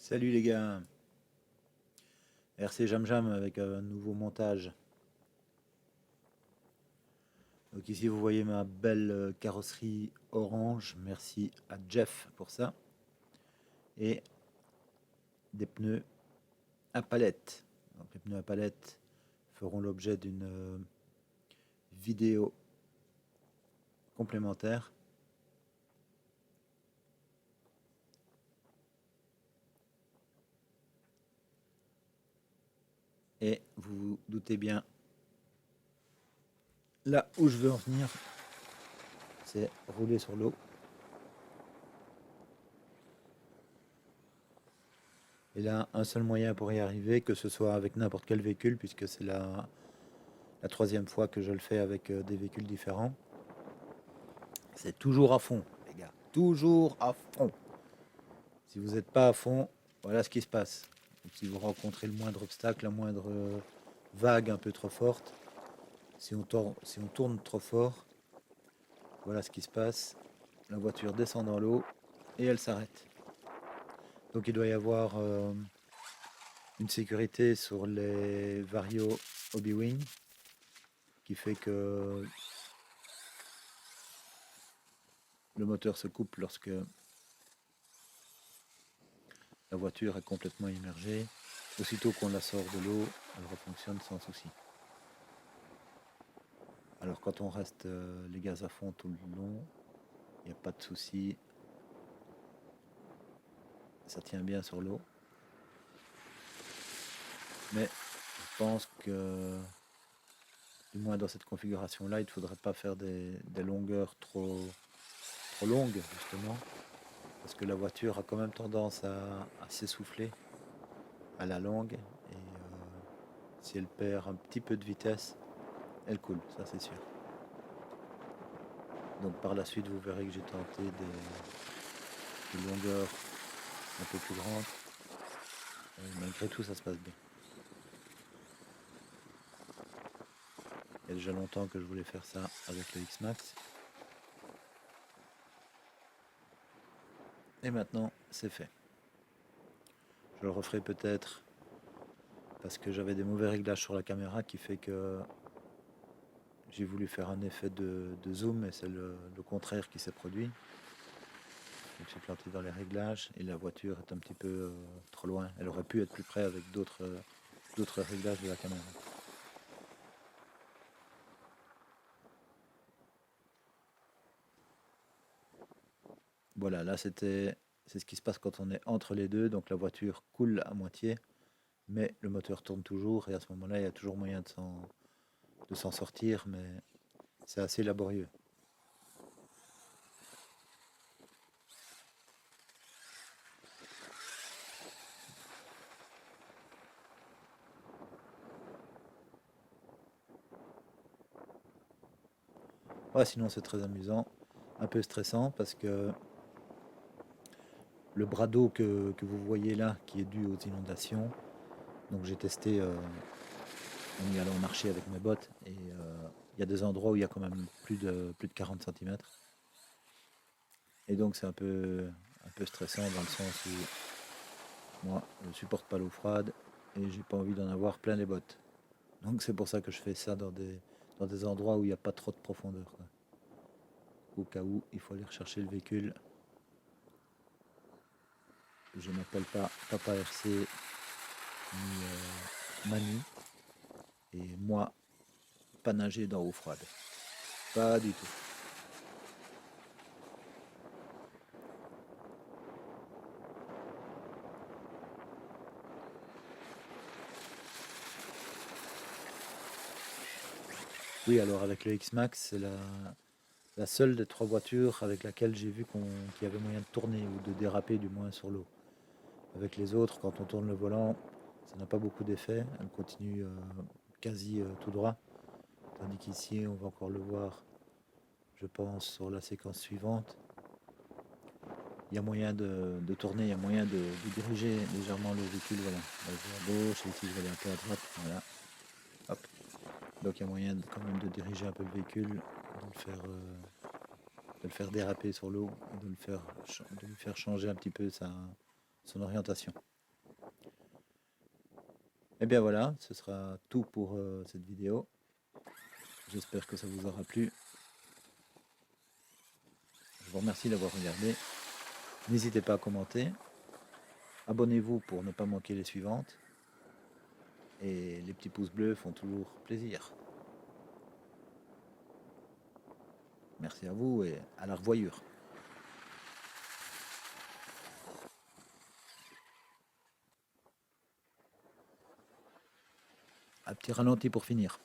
Salut les gars, RC Jam Jam avec un nouveau montage. Donc ici vous voyez ma belle carrosserie orange, merci à Jeff pour ça. Et des pneus à palette. Donc les pneus à palette feront l'objet d'une vidéo complémentaire. Et vous vous doutez bien, là où je veux en venir, c'est rouler sur l'eau. Et là, un seul moyen pour y arriver, que ce soit avec n'importe quel véhicule, puisque c'est la troisième fois que je le fais avec des véhicules différents, c'est toujours à fond, les gars. Toujours à fond. Si vous n'êtes pas à fond, voilà ce qui se passe. Donc, si vous rencontrez le moindre obstacle, la moindre vague un peu trop forte, si on tourne trop fort, voilà ce qui se passe. La voiture descend dans l'eau et elle s'arrête. Donc il doit y avoir une sécurité sur les Vario Hobby-Wing qui fait que le moteur se coupe lorsque la voiture est complètement immergée. Aussitôt qu'on la sort de l'eau, elle refonctionne sans souci. Alors quand on reste les gaz à fond tout le long, il n'y a pas de souci. Ça tient bien sur l'eau. Mais je pense que, du moins dans cette configuration-là, il ne faudrait pas faire des longueurs trop longues, justement. Parce que la voiture a quand même tendance à s'essouffler à la longue. Et si elle perd un petit peu de vitesse, elle coule, ça c'est sûr. Donc par la suite, vous verrez que j'ai tenté des longueurs un peu plus grandes. Et malgré tout, ça se passe bien. Il y a déjà longtemps que je voulais faire ça avec le X-Max. Et maintenant, c'est fait. Je le referai peut-être parce que j'avais des mauvais réglages sur la caméra qui fait que j'ai voulu faire un effet de zoom et c'est le contraire qui s'est produit. Donc j'ai planté dans les réglages et la voiture est un petit peu trop loin. Elle aurait pu être plus près avec d'autres réglages de la caméra. Voilà, là c'est ce qui se passe quand on est entre les deux. Donc la voiture coule à moitié, mais le moteur tourne toujours et à ce moment-là il y a toujours moyen de s'en sortir, mais c'est assez laborieux. Ouais, sinon c'est très amusant, un peu stressant parce que le bras d'eau que vous voyez là, qui est dû aux inondations, donc j'ai testé en y allant marcher avec mes bottes et il y a des endroits où il y a quand même plus de 40 cm. Et donc c'est un peu stressant dans le sens où moi je ne supporte pas l'eau froide et j'ai pas envie d'en avoir plein les bottes. Donc c'est pour ça que je fais ça dans des endroits où il n'y a pas trop de profondeur, quoi. Au cas où il faut aller rechercher le véhicule. Je m'appelle pas Papa RC ni Manu. Et moi, pas nager dans l'eau froide. Pas du tout. Oui, alors avec le X-Max, c'est la seule des trois voitures avec laquelle j'ai vu qu'il y avait moyen de tourner ou de déraper du moins sur l'eau. Avec les autres, quand on tourne le volant, ça n'a pas beaucoup d'effet. Elle continue quasi tout droit. Tandis qu'ici, on va encore le voir, je pense, sur la séquence suivante. Il y a moyen de tourner, il y a moyen de diriger légèrement le véhicule. Voilà. Là, je vais à gauche, et ici, je vais aller un peu à droite. Voilà. Hop. Donc il y a moyen quand même de diriger un peu le véhicule, de le faire déraper sur l'eau, de lui faire changer un petit peu son orientation. Et bien voilà, ce sera tout pour cette vidéo. J'espère que ça vous aura plu. Je vous remercie d'avoir regardé. N'hésitez pas à commenter. Abonnez-vous pour ne pas manquer les suivantes. Et les petits pouces bleus font toujours plaisir. Merci à vous et à la revoyure. Un petit ralenti pour finir.